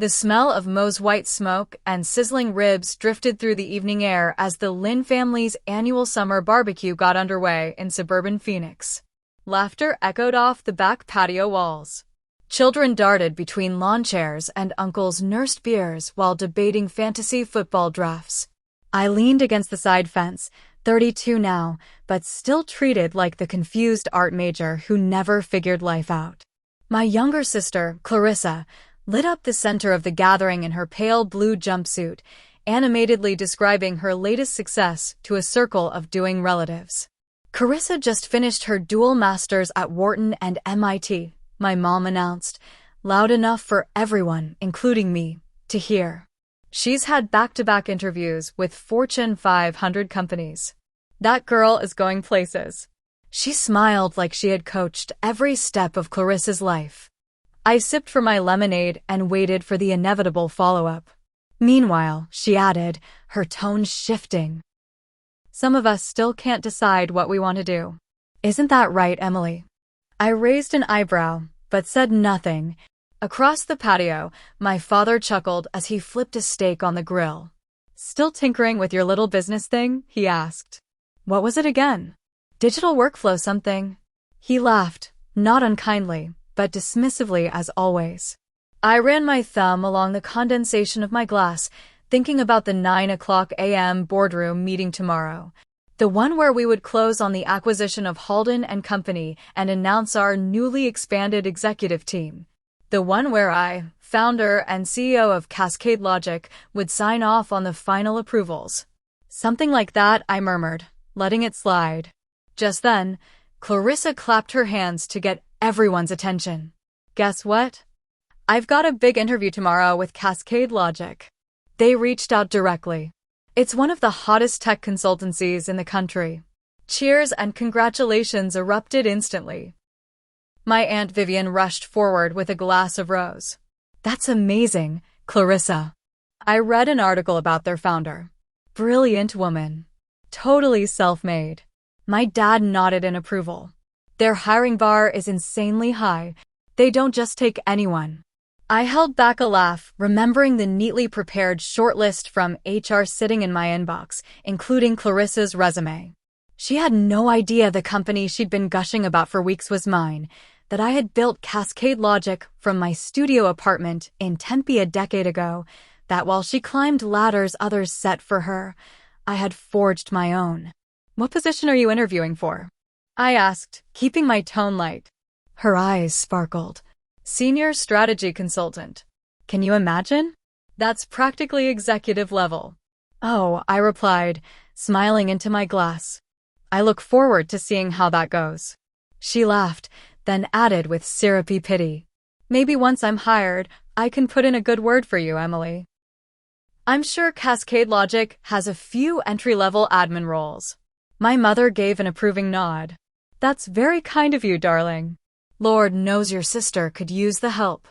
The smell of Moe's white smoke and sizzling ribs drifted through the evening air as the Lynn family's annual summer barbecue got underway in suburban Phoenix. Laughter echoed off the back patio walls. Children darted between lawn chairs and uncles nursed beers while debating fantasy football drafts. I leaned against the side fence, 32 now, but still treated like the confused art major who never figured life out. My younger sister, Clarissa, lit up the center of the gathering in her pale blue jumpsuit, animatedly describing her latest success to a circle of doing relatives. Clarissa just finished her dual masters at Wharton and MIT, my mom announced, loud enough for everyone, including me, to hear. She's had back-to-back interviews with Fortune 500 companies. That girl is going places. She smiled like she had coached every step of Clarissa's life. I sipped for my lemonade and waited for the inevitable follow-up. Meanwhile, she added, her tone shifting. Some of us still can't decide what we want to do. Isn't that right, Emily? I raised an eyebrow, but said nothing. Across the patio, my father chuckled as he flipped a steak on the grill. Still tinkering with your little business thing? He asked. What was it again? Digital workflow something. He laughed, not unkindly, but dismissively as always. I ran my thumb along the condensation of my glass, thinking about the 9 a.m. boardroom meeting tomorrow. The one where we would close on the acquisition of Halden and Company and announce our newly expanded executive team. The one where I, founder and CEO of Cascade Logic, would sign off on the final approvals. Something like that, I murmured, letting it slide. Just then, Clarissa clapped her hands to get everyone's attention. Guess what? I've got a big interview tomorrow with Cascade Logic. They reached out directly. It's one of the hottest tech consultancies in the country. Cheers and congratulations erupted instantly. My Aunt Vivian rushed forward with a glass of rose. That's amazing, Clarissa. I read an article about their founder. Brilliant woman. Totally self-made. My dad nodded in approval. Their hiring bar is insanely high. They don't just take anyone. I held back a laugh, remembering the neatly prepared shortlist from HR sitting in my inbox, including Clarissa's resume. She had no idea the company she'd been gushing about for weeks was mine, that I had built Cascade Logic from my studio apartment in Tempe a decade ago, that while she climbed ladders others set for her, I had forged my own. What position are you interviewing for? I asked, keeping my tone light. Her eyes sparkled. Senior strategy consultant. Can you imagine? That's practically executive level. Oh, I replied, smiling into my glass. I look forward to seeing how that goes. She laughed, then added with syrupy pity. Maybe once I'm hired, I can put in a good word for you, Emily. I'm sure Cascade Logic has a few entry-level admin roles. My mother gave an approving nod. That's very kind of you, darling. Lord knows your sister could use the help.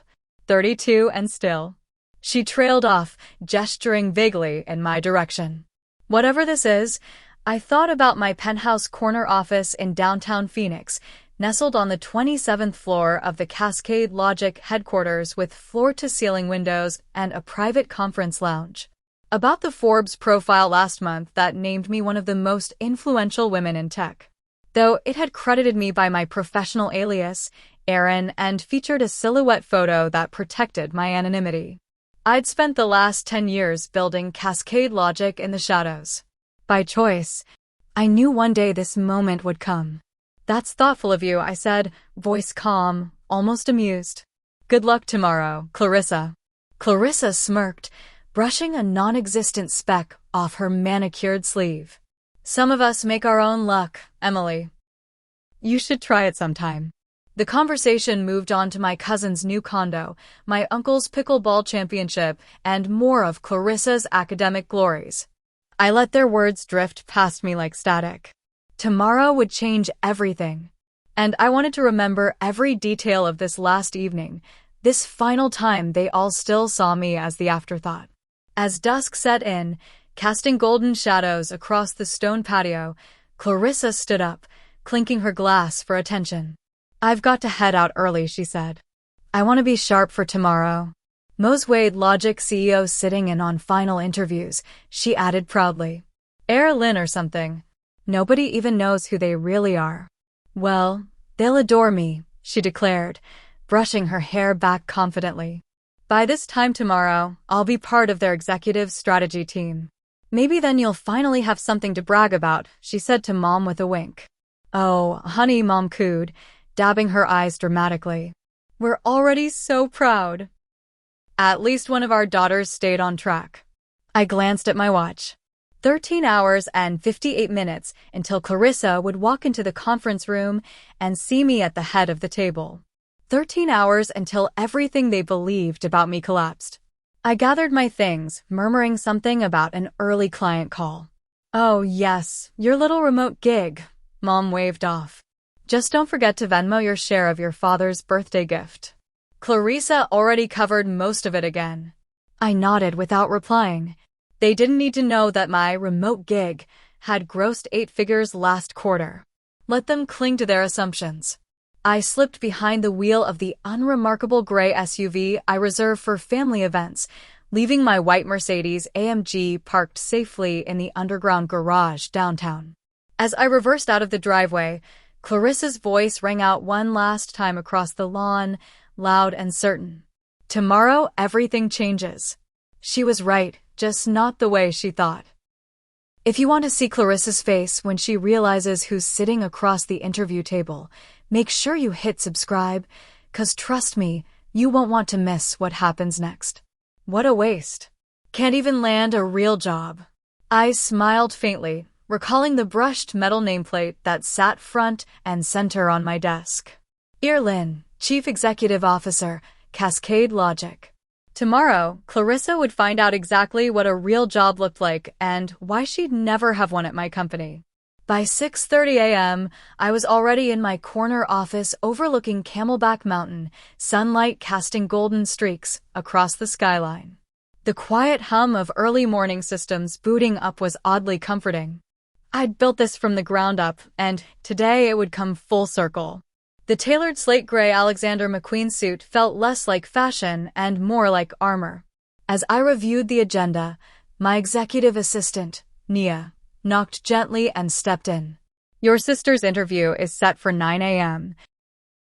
32 and still. She trailed off, gesturing vaguely in my direction. Whatever this is, I thought about my penthouse corner office in downtown Phoenix, nestled on the 27th floor of the Cascade Logic headquarters with floor-to-ceiling windows and a private conference lounge. About the Forbes profile last month that named me one of the most influential women in tech. Though it had credited me by my professional alias, Erin, and featured a silhouette photo that protected my anonymity. I'd spent the last 10 years building Cascade Logic in the shadows. By choice, I knew one day this moment would come. That's thoughtful of you, I said, voice calm, almost amused. Good luck tomorrow, Clarissa. Clarissa smirked, brushing a non-existent speck off her manicured sleeve. Some of us make our own luck, Emily. You should try it sometime. The conversation moved on to my cousin's new condo, my uncle's pickleball championship, and more of Clarissa's academic glories. I let their words drift past me like static. Tomorrow would change everything. And I wanted to remember every detail of this last evening, this final time they all still saw me as the afterthought. As dusk set in, casting golden shadows across the stone patio, Clarissa stood up, clinking her glass for attention. I've got to head out early, she said. I want to be sharp for tomorrow. Cascade Logic CEO sitting in on final interviews, she added proudly. Emily Lynn or something. Nobody even knows who they really are. Well, they'll adore me, she declared, brushing her hair back confidently. By this time tomorrow, I'll be part of their executive strategy team. Maybe then you'll finally have something to brag about, she said to Mom with a wink. Oh, honey, Mom cooed, dabbing her eyes dramatically. We're already so proud. At least one of our daughters stayed on track. I glanced at my watch. 13 hours and 58 minutes until Clarissa would walk into the conference room and see me at the head of the table. 13 hours until everything they believed about me collapsed. I gathered my things, murmuring something about an early client call. Oh yes, your little remote gig, Mom waved off. Just don't forget to Venmo your share of your father's birthday gift. Clarissa already covered most of it again. I nodded without replying. They didn't need to know that my remote gig had grossed 8 figures last quarter. Let them cling to their assumptions. I slipped behind the wheel of the unremarkable gray SUV I reserve for family events, leaving my white Mercedes-AMG parked safely in the underground garage downtown. As I reversed out of the driveway, Clarissa's voice rang out one last time across the lawn, loud and certain. Tomorrow, everything changes. She was right, just not the way she thought. If you want to see Clarissa's face when she realizes who's sitting across the interview table, make sure you hit subscribe, 'cause trust me, you won't want to miss what happens next. What a waste. Can't even land a real job. I smiled faintly, recalling the brushed metal nameplate that sat front and center on my desk. Emily Lynn, Chief Executive Officer, Cascade Logic. Tomorrow, Clarissa would find out exactly what a real job looked like and why she'd never have one at my company. By 6:30 a.m., I was already in my corner office overlooking Camelback Mountain, sunlight casting golden streaks across the skyline. The quiet hum of early morning systems booting up was oddly comforting. I'd built this from the ground up, and today it would come full circle. The tailored slate gray Alexander McQueen suit felt less like fashion and more like armor. As I reviewed the agenda, my executive assistant, Nia, knocked gently and stepped in. Your sister's interview is set for 9 a.m.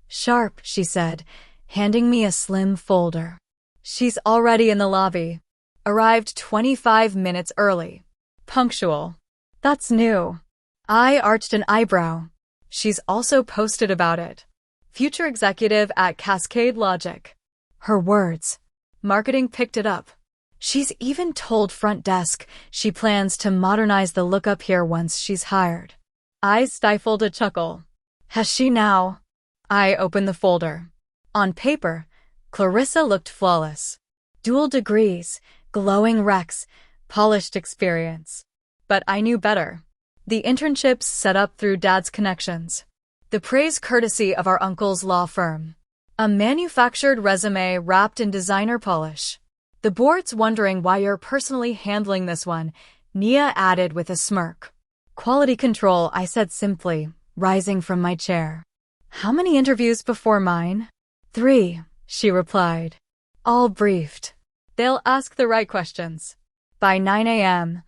Sharp, she said, handing me a slim folder. She's already in the lobby. Arrived 25 minutes early. Punctual. That's new. I arched an eyebrow. She's also posted about it. Future executive at Cascade Logic. Her words. Marketing picked it up. She's even told front desk she plans to modernize the lookup here once she's hired. I stifled a chuckle. Has she now? I opened the folder. On paper, Clarissa looked flawless. Dual degrees, glowing recs, polished experience. But I knew better. The internships set up through Dad's connections. The praise courtesy of our uncle's law firm. A manufactured resume wrapped in designer polish. The board's wondering why you're personally handling this one, Nia added with a smirk. Quality control, I said simply, rising from my chair. How many interviews before mine? 3, she replied. All briefed. They'll ask the right questions. By 9 a.m.,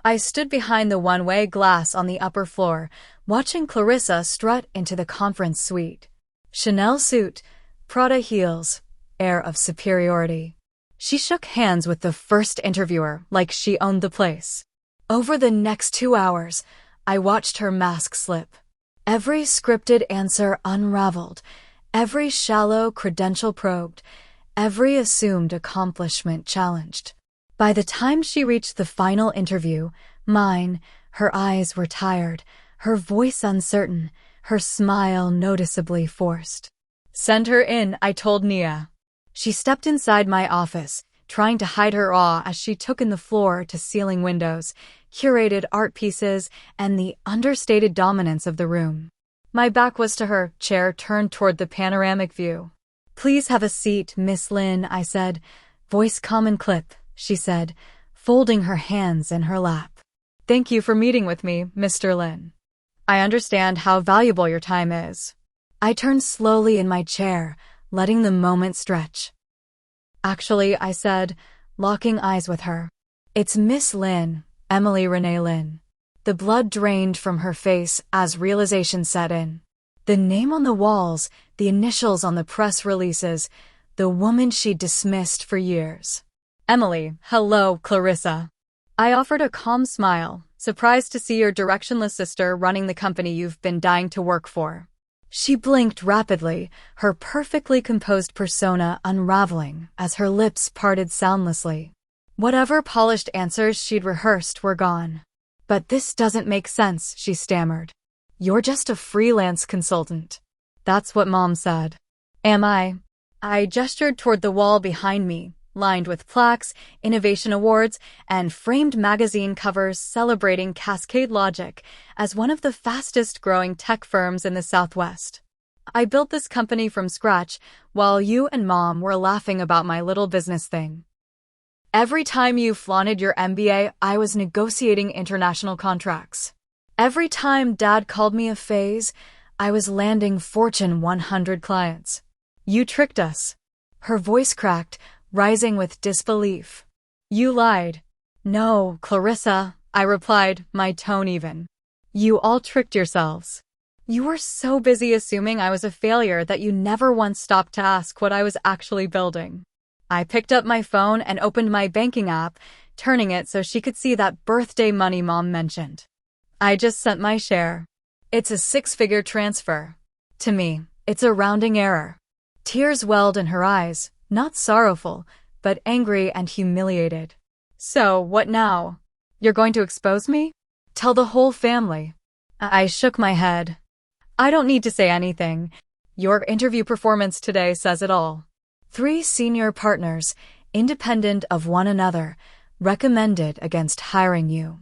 I stood behind the one-way glass on the upper floor, watching Clarissa strut into the conference suite. Chanel suit, Prada heels, air of superiority. She shook hands with the first interviewer like she owned the place. Over the next 2 hours, I watched her mask slip. Every scripted answer unraveled, every shallow credential probed, every assumed accomplishment challenged. By the time she reached the final interview, mine, her eyes were tired, her voice uncertain, her smile noticeably forced. Send her in, I told Nia. She stepped inside my office, trying to hide her awe as she took in the floor-to-ceiling windows, curated art pieces, and the understated dominance of the room. My back was to her, chair turned toward the panoramic view. Please have a seat, Miss Lynn, I said. Voice calm and clip, she said, folding her hands in her lap. Thank you for meeting with me, Mr. Lynn. I understand how valuable your time is. I turned slowly in my chair, letting the moment stretch. Actually, I said, locking eyes with her. It's Miss Lynn, Emily Lynn. The blood drained from her face as realization set in. The name on the walls, the initials on the press releases, the woman she'd dismissed for years. Emily, hello, Clarissa. I offered a calm smile, surprised to see your directionless sister running the company you've been dying to work for. She blinked rapidly, her perfectly composed persona unraveling as her lips parted soundlessly. Whatever polished answers she'd rehearsed were gone. But this doesn't make sense, she stammered. You're just a freelance consultant. That's what Mom said. Am I? I gestured toward the wall behind me, lined with plaques, innovation awards, and framed magazine covers celebrating Cascade Logic as one of the fastest-growing tech firms in the Southwest. I built this company from scratch while you and Mom were laughing about my little business thing. Every time you flaunted your MBA, I was negotiating international contracts. Every time Dad called me a phase, I was landing Fortune 100 clients. You tricked us. Her voice cracked, rising with disbelief. You lied. No, Clarissa, I replied, my tone even. You all tricked yourselves. You were so busy assuming I was a failure that you never once stopped to ask what I was actually building. I picked up my phone and opened my banking app, turning it so she could see that birthday money Mom mentioned. I just sent my share. It's a six-figure transfer. To me, it's a rounding error. Tears welled in her eyes, not sorrowful, but angry and humiliated. So, what now? You're going to expose me? Tell the whole family. I shook my head. I don't need to say anything. Your interview performance today says it all. 3 senior partners, independent of one another, recommended against hiring you.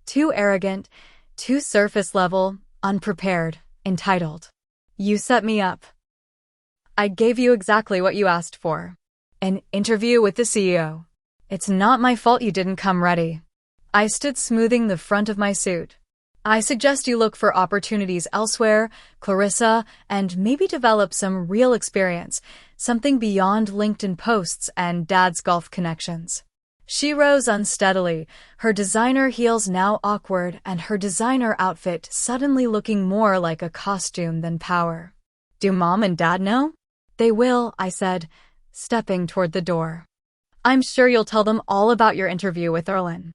Too arrogant, too surface level, unprepared, entitled. You set me up. I gave you exactly what you asked for. An interview with the CEO. It's not my fault you didn't come ready. I stood smoothing the front of my suit. I suggest you look for opportunities elsewhere, Clarissa, and maybe develop some real experience, something beyond LinkedIn posts and Dad's golf connections. She rose unsteadily, her designer heels now awkward and her designer outfit suddenly looking more like a costume than power. Do Mom and Dad know? They will, I said, stepping toward the door. I'm sure you'll tell them all about your interview with Erlyn.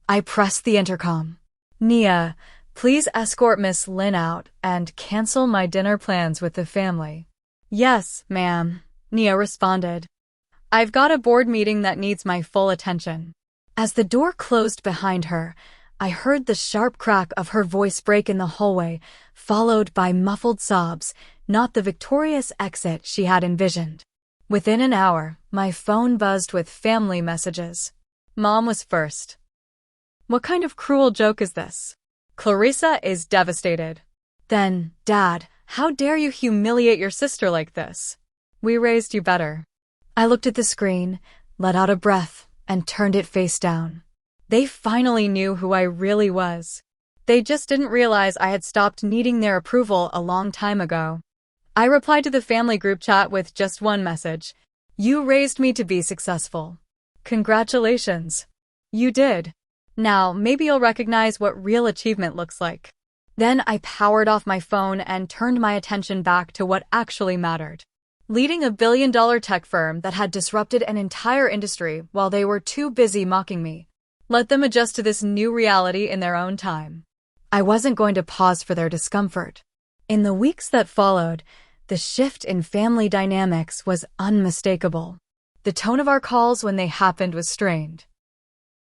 I pressed the intercom. Nia, please escort Miss Lynn out and cancel my dinner plans with the family. Yes, ma'am, Nia responded. I've got a board meeting that needs my full attention. As the door closed behind her, I heard the sharp crack of her voice break in the hallway, followed by muffled sobs, not the victorious exit she had envisioned. Within an hour, my phone buzzed with family messages. Mom was first. What kind of cruel joke is this? Clarissa is devastated. Then, Dad, how dare you humiliate your sister like this? We raised you better. I looked at the screen, let out a breath, and turned it face down. They finally knew who I really was. They just didn't realize I had stopped needing their approval a long time ago. I replied to the family group chat with just one message. You raised me to be successful. Congratulations. You did. Now, maybe you'll recognize what real achievement looks like. Then I powered off my phone and turned my attention back to what actually mattered. Leading a billion-dollar tech firm that had disrupted an entire industry while they were too busy mocking me. Let them adjust to this new reality in their own time. I wasn't going to pause for their discomfort. In the weeks that followed, the shift in family dynamics was unmistakable. The tone of our calls when they happened was strained.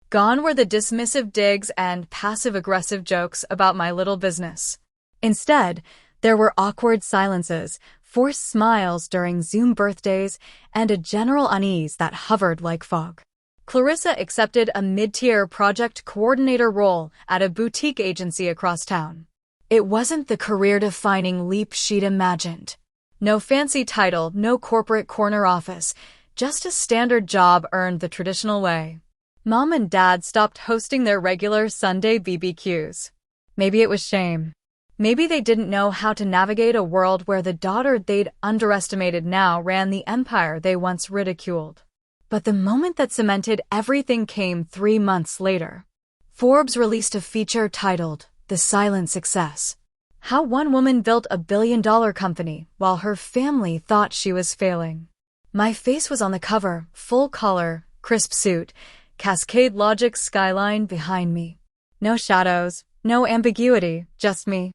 Gone were the dismissive digs and passive-aggressive jokes about my little business. Instead, there were awkward silences, forced smiles during Zoom birthdays, and a general unease that hovered like fog. Clarissa accepted a mid-tier project coordinator role at a boutique agency across town. It wasn't the career-defining leap she'd imagined. No fancy title, no corporate corner office, just a standard job earned the traditional way. Mom and Dad stopped hosting their regular Sunday BBQs. Maybe it was shame. Maybe they didn't know how to navigate a world where the daughter they'd underestimated now ran the empire they once ridiculed. But the moment that cemented everything came 3 months later. Forbes released a feature titled, "The Silent Success." How one woman built a billion-dollar company while her family thought she was failing. My face was on the cover, full collar, crisp suit, Cascade Logic skyline behind me. No shadows, no ambiguity, just me.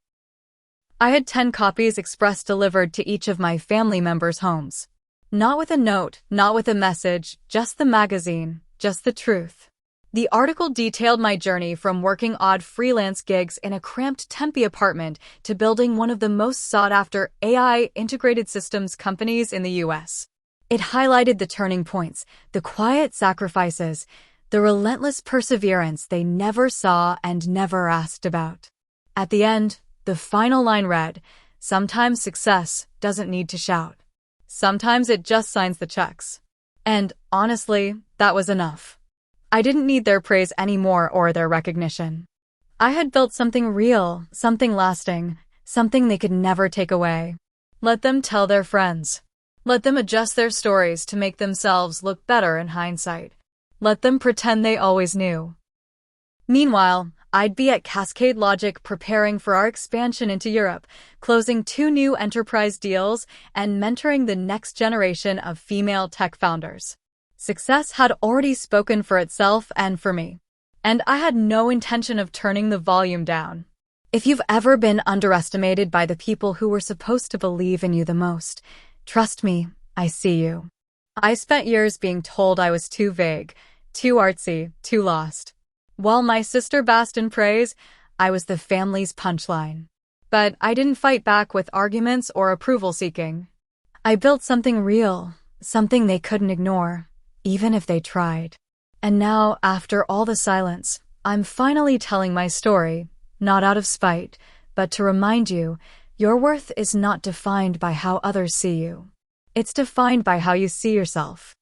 I had 10 copies express delivered to each of my family members' homes. Not with a note, not with a message, just the magazine, just the truth. The article detailed my journey from working odd freelance gigs in a cramped Tempe apartment to building one of the most sought-after AI integrated systems companies in the U.S. It highlighted the turning points, the quiet sacrifices, the relentless perseverance they never saw and never asked about. At the end, the final line read, "Sometimes success doesn't need to shout. Sometimes it just signs the checks." And honestly, that was enough. I didn't need their praise anymore or their recognition. I had built something real, something lasting, something they could never take away. Let them tell their friends. Let them adjust their stories to make themselves look better in hindsight. Let them pretend they always knew. Meanwhile, I'd be at Cascade Logic preparing for our expansion into Europe, closing 2 new enterprise deals and mentoring the next generation of female tech founders. Success had already spoken for itself and for me. And I had no intention of turning the volume down. If you've ever been underestimated by the people who were supposed to believe in you the most, trust me, I see you. I spent years being told I was too vague, too artsy, too lost. While my sister basked in praise, I was the family's punchline. But I didn't fight back with arguments or approval seeking. I built something real, something they couldn't ignore, even if they tried. And now, after all the silence, I'm finally telling my story, not out of spite, but to remind you, your worth is not defined by how others see you. It's defined by how you see yourself.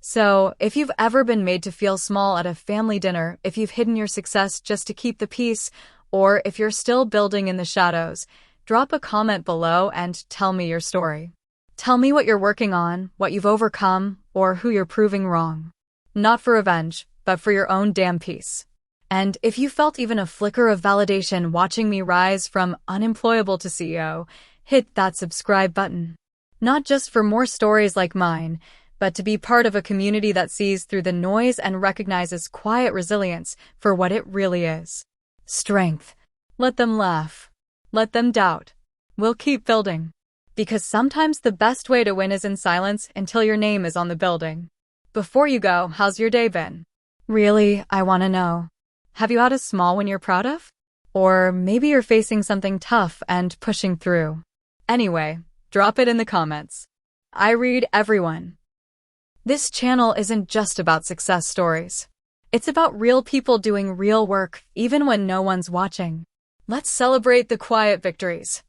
So, if you've ever been made to feel small at a family dinner, if you've hidden your success just to keep the peace, or if you're still building in the shadows, drop a comment below and tell me your story. Tell me what you're working on, what you've overcome, or who you're proving wrong. Not for revenge, but for your own damn peace. And if you felt even a flicker of validation watching me rise from unemployable to CEO, hit that subscribe button. Not just for more stories like mine, but to be part of a community that sees through the noise and recognizes quiet resilience for what it really is. Strength. Let them laugh. Let them doubt. We'll keep building. Because sometimes the best way to win is in silence until your name is on the building. Before you go, how's your day been? Really, I want to know. Have you had a small win you're proud of? Or maybe you're facing something tough and pushing through. Anyway, drop it in the comments. I read everyone. This channel isn't just about success stories. It's about real people doing real work, even when no one's watching. Let's celebrate the quiet victories.